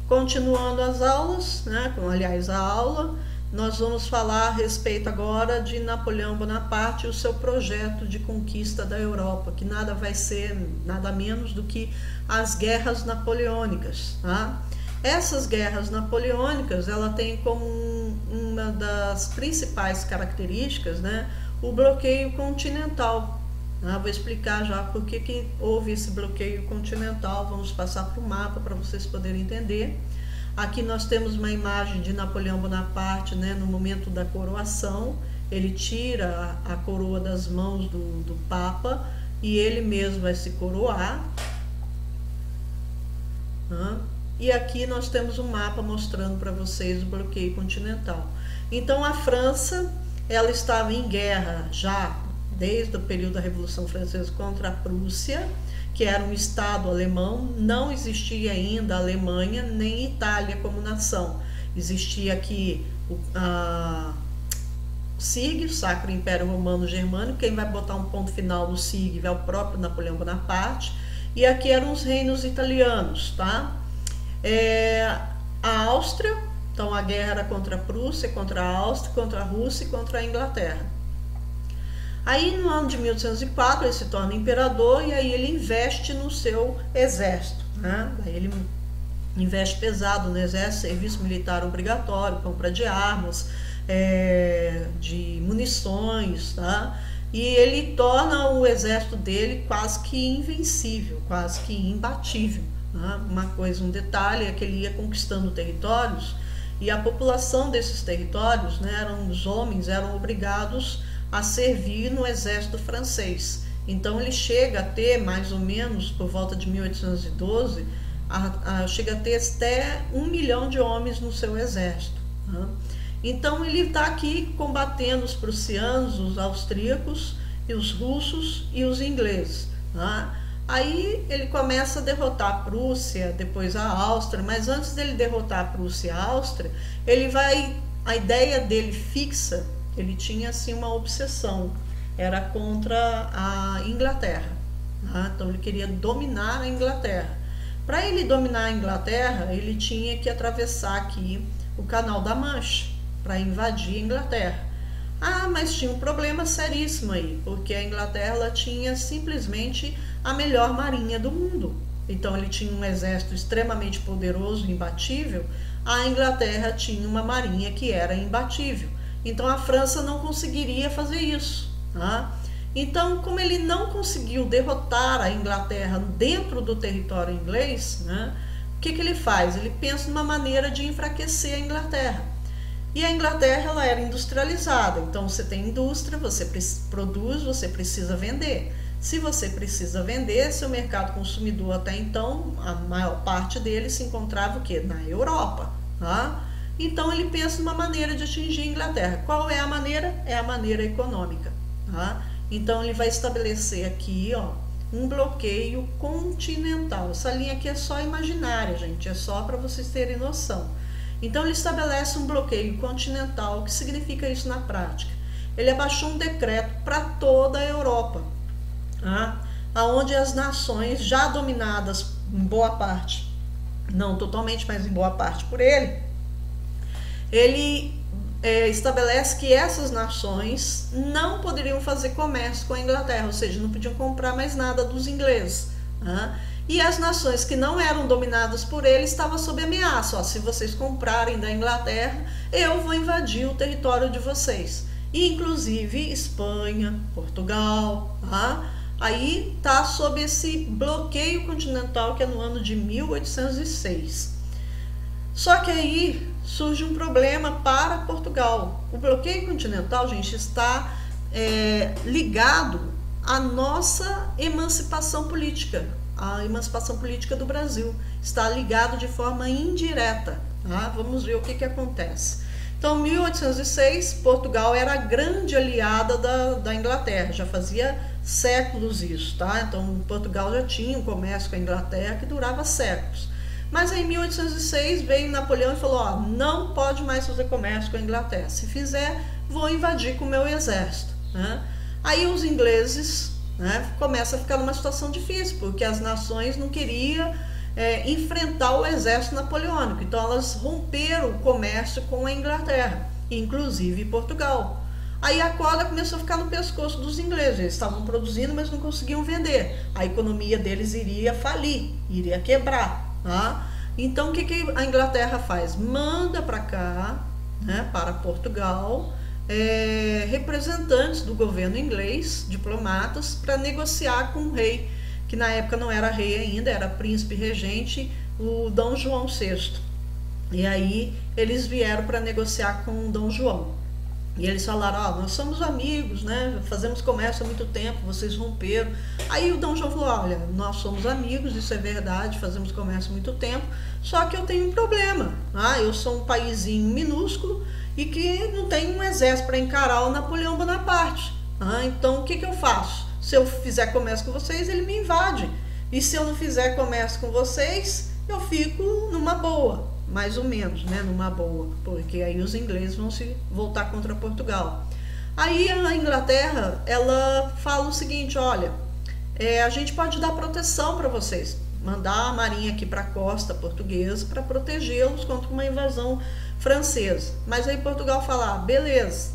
Continuando as aulas, né, aliás, a aula, nós vamos falar a respeito agora de Napoleão Bonaparte e o seu projeto de conquista da Europa, que nada vai ser nada menos do que as guerras napoleônicas. Tá? Essas guerras napoleônicas, ela tem como uma das principais características, né, o bloqueio continental. Vou explicar já por que houve esse bloqueio continental. Vamos passar para o mapa para vocês poderem entender. Aqui nós temos uma imagem de Napoleão Bonaparte, né, no momento da coroação. Ele tira a coroa das mãos do Papa e ele mesmo vai se coroar. E aqui nós temos um mapa mostrando para vocês o bloqueio continental. Então a França, ela estava em guerra já desde o período da Revolução Francesa contra a Prússia, que era um estado alemão. Não existia ainda a Alemanha nem Itália como nação. Existia aqui o SIG, o Sacro Império Romano Germânico. Quem vai botar um ponto final no SIG é o próprio Napoleão Bonaparte. E aqui eram os reinos italianos, tá? A Áustria, então a guerra era contra a Prússia, contra a Áustria, contra a Rússia e contra a Inglaterra. Aí no ano de 1804 ele se torna imperador e aí ele investe no seu exército, né? Aí ele investe pesado no exército, serviço militar obrigatório, compra de armas, de munições, tá? E ele torna o exército dele quase que invencível, quase que imbatível. Tá? Um detalhe é que ele ia conquistando territórios e a população desses territórios, né, os homens eram obrigados a servir no exército francês. Então ele chega a ter mais ou menos, por volta de 1812, chega a ter até 1 milhão de homens no seu exército. Tá? Então ele está aqui combatendo os prussianos, os austríacos, e os russos e os ingleses. Tá? Aí ele começa a derrotar a Prússia, depois a Áustria, mas antes dele derrotar a Prússia e a Áustria, a ideia dele fixa, ele tinha assim uma obsessão, era contra a Inglaterra. Tá? Então ele queria dominar a Inglaterra. Para ele dominar a Inglaterra, ele tinha que atravessar aqui o Canal da Mancha para invadir a Inglaterra. Mas tinha um problema seríssimo aí, porque a Inglaterra ela tinha simplesmente a melhor marinha do mundo. Então ele tinha um exército extremamente poderoso, imbatível. A Inglaterra tinha uma marinha que era imbatível. Então a França não conseguiria fazer isso. Tá? Então, como ele não conseguiu derrotar a Inglaterra dentro do território inglês, né, o que ele faz? Ele pensa numa maneira de enfraquecer a Inglaterra. E a Inglaterra ela era industrializada, então você tem indústria, você produz, você precisa vender. Se você precisa vender, seu mercado consumidor até então, a maior parte dele se encontrava o quê? Na Europa. Tá? Então ele pensa numa maneira de atingir a Inglaterra. Qual é a maneira? É a maneira econômica. Tá? Então ele vai estabelecer aqui um bloqueio continental. Essa linha aqui é só imaginária, gente, é só para vocês terem noção. Então ele estabelece um bloqueio continental. O que significa isso na prática? Ele abaixou um decreto para toda a Europa, tá? Onde as nações já dominadas em boa parte, não totalmente, mas em boa parte por ele estabelece que essas nações não poderiam fazer comércio com a Inglaterra, ou seja, não podiam comprar mais nada dos ingleses. Tá? E as nações que não eram dominadas por ele estavam sob ameaça. Se vocês comprarem da Inglaterra, eu vou invadir o território de vocês. E, inclusive Espanha, Portugal. Tá? Aí está sob esse bloqueio continental que é no ano de 1806. Só que aí surge um problema para Portugal. O bloqueio continental, gente, está ligado à nossa emancipação política. A emancipação política do Brasil está ligado de forma indireta. Tá? Vamos ver o que acontece. Então, em 1806, Portugal era a grande aliada da Inglaterra. Já fazia séculos isso. Tá? Então, Portugal já tinha um comércio com a Inglaterra que durava séculos. Mas aí, em 1806, veio Napoleão e falou, não pode mais fazer comércio com a Inglaterra. Se fizer, vou invadir com o meu exército. Né? Aí os ingleses, né, começam a ficar numa situação difícil, porque as nações não queriam enfrentar o exército napoleônico. Então elas romperam o comércio com a Inglaterra, inclusive Portugal. Aí a corda começou a ficar no pescoço dos ingleses. Eles estavam produzindo, mas não conseguiam vender. A economia deles iria falir, iria quebrar. Tá? Então o que a Inglaterra faz? Manda para cá, né, para Portugal, representantes do governo inglês, diplomatas, para negociar com o rei, que na época não era rei ainda, era príncipe regente, o Dom João VI. E aí eles vieram para negociar com o Dom João. E eles falaram, nós somos amigos, né? Fazemos comércio há muito tempo, vocês romperam. Aí o Dom João falou, olha, nós somos amigos, isso é verdade, fazemos comércio há muito tempo, só que eu tenho um problema. Eu sou um paizinho minúsculo e que não tem um exército para encarar o Napoleão Bonaparte. Então o que eu faço? Se eu fizer comércio com vocês, ele me invade. E se eu não fizer comércio com vocês, eu fico numa boa. Mais ou menos, né, numa boa, porque aí os ingleses vão se voltar contra Portugal. Aí a Inglaterra, ela fala o seguinte, olha, a gente pode dar proteção para vocês, mandar a marinha aqui para a costa portuguesa para protegê-los contra uma invasão francesa. Mas aí Portugal fala, beleza,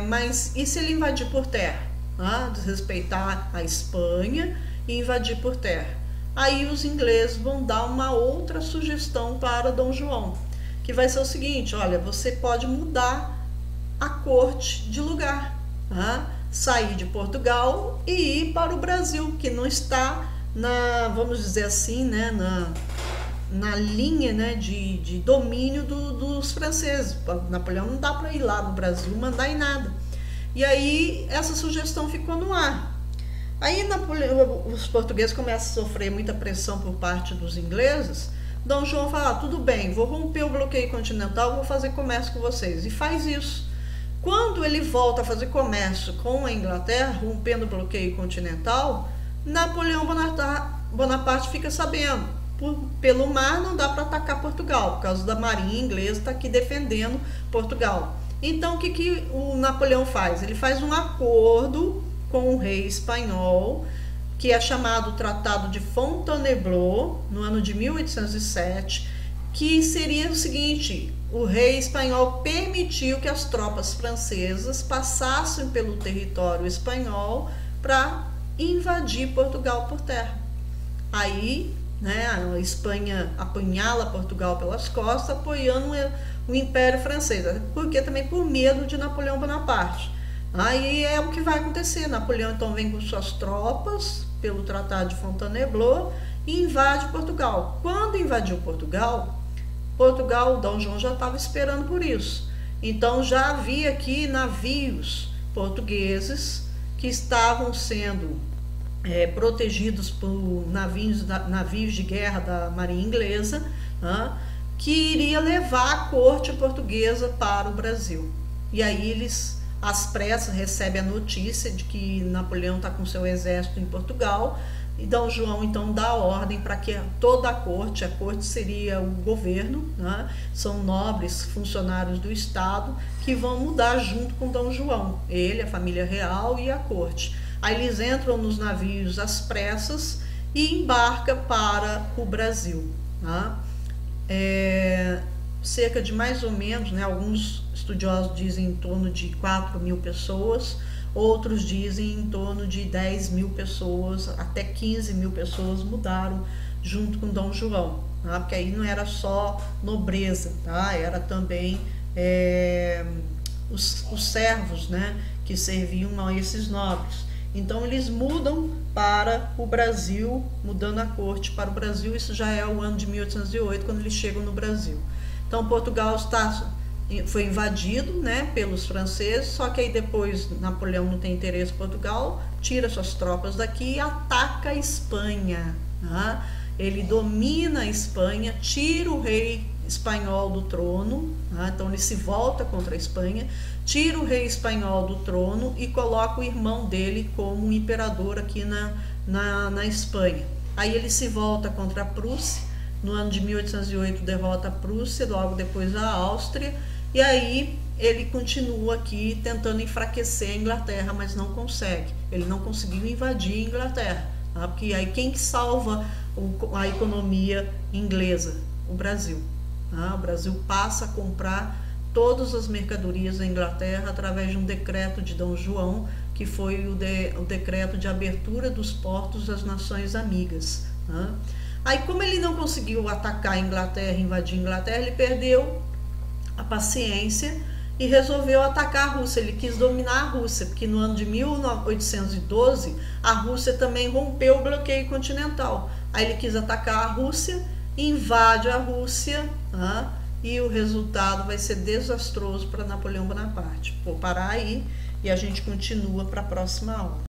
mas e se ele invadir por terra? Desrespeitar a Espanha e invadir por terra? Aí os ingleses vão dar uma outra sugestão para Dom João, que vai ser o seguinte, olha, você pode mudar a corte de lugar, sair de Portugal e ir para o Brasil, que não está vamos dizer assim, né, na linha, né, de domínio dos franceses. Napoleão não dá para ir lá no Brasil mandar em nada. E aí essa sugestão ficou no ar. Aí os portugueses começam a sofrer muita pressão por parte dos ingleses. Dom João fala, tudo bem, vou romper o bloqueio continental, vou fazer comércio com vocês. E faz isso. Quando ele volta a fazer comércio com a Inglaterra, rompendo o bloqueio continental, Napoleão Bonaparte fica sabendo. Pelo mar não dá para atacar Portugal, por causa da marinha inglesa está aqui defendendo Portugal. Então o que o Napoleão faz? Ele faz um acordo com o rei espanhol, que é chamado Tratado de Fontainebleau, no ano de 1807, que seria o seguinte, o rei espanhol permitiu que as tropas francesas passassem pelo território espanhol para invadir Portugal por terra. Aí, né, a Espanha apunhala Portugal pelas costas, apoiando o Império Francês, porque também por medo de Napoleão Bonaparte. Aí é o que vai acontecer. Napoleão então vem com suas tropas pelo Tratado de Fontainebleau e invade Portugal. Quando invadiu Portugal, o Dom João já estava esperando por isso. Então já havia aqui navios portugueses que estavam sendo protegidos por navios de guerra da marinha inglesa, que iria levar a corte portuguesa para o Brasil. E aí eles, às pressas, recebem a notícia de que Napoleão está com seu exército em Portugal, e Dom João então dá ordem para que toda a corte seria o governo, são nobres funcionários do Estado que vão mudar junto com Dom João, ele, a família real e a corte. Aí eles entram nos navios às pressas e embarcam para o Brasil. Cerca de mais ou menos, né, alguns estudiosos dizem em torno de 4.000 pessoas, outros dizem em torno de 10.000 pessoas, até 15.000 pessoas mudaram junto com Dom João, porque aí não era só nobreza, era também os servos, né, que serviam a esses nobres. Então eles mudam para o Brasil, mudando a corte para o Brasil. Isso já é o ano de 1808, quando eles chegam no Brasil. Então Portugal foi invadido, né, pelos franceses, só que aí depois Napoleão não tem interesse em Portugal, tira suas tropas daqui e ataca a Espanha. Ele domina a Espanha, tira o rei espanhol do trono, então ele se volta contra a Espanha, tira o rei espanhol do trono e coloca o irmão dele como imperador aqui na Espanha. Aí ele se volta contra a Prússia, no ano de 1808 derrota a Prússia, logo depois a Áustria, e aí ele continua aqui tentando enfraquecer a Inglaterra, mas não consegue. Ele não conseguiu invadir a Inglaterra, porque aí quem salva a economia inglesa, o Brasil. O Brasil passa a comprar todas as mercadorias da Inglaterra através de um decreto de Dom João, que foi o decreto de abertura dos portos das nações amigas. Aí, como ele não conseguiu atacar a Inglaterra, invadir a Inglaterra, ele perdeu a paciência e resolveu atacar a Rússia. Ele quis dominar a Rússia, porque no ano de 1812 a Rússia também rompeu o bloqueio continental. Aí ele quis atacar a Rússia, invade a Rússia, e o resultado vai ser desastroso para Napoleão Bonaparte. Vou parar aí e a gente continua para a próxima aula.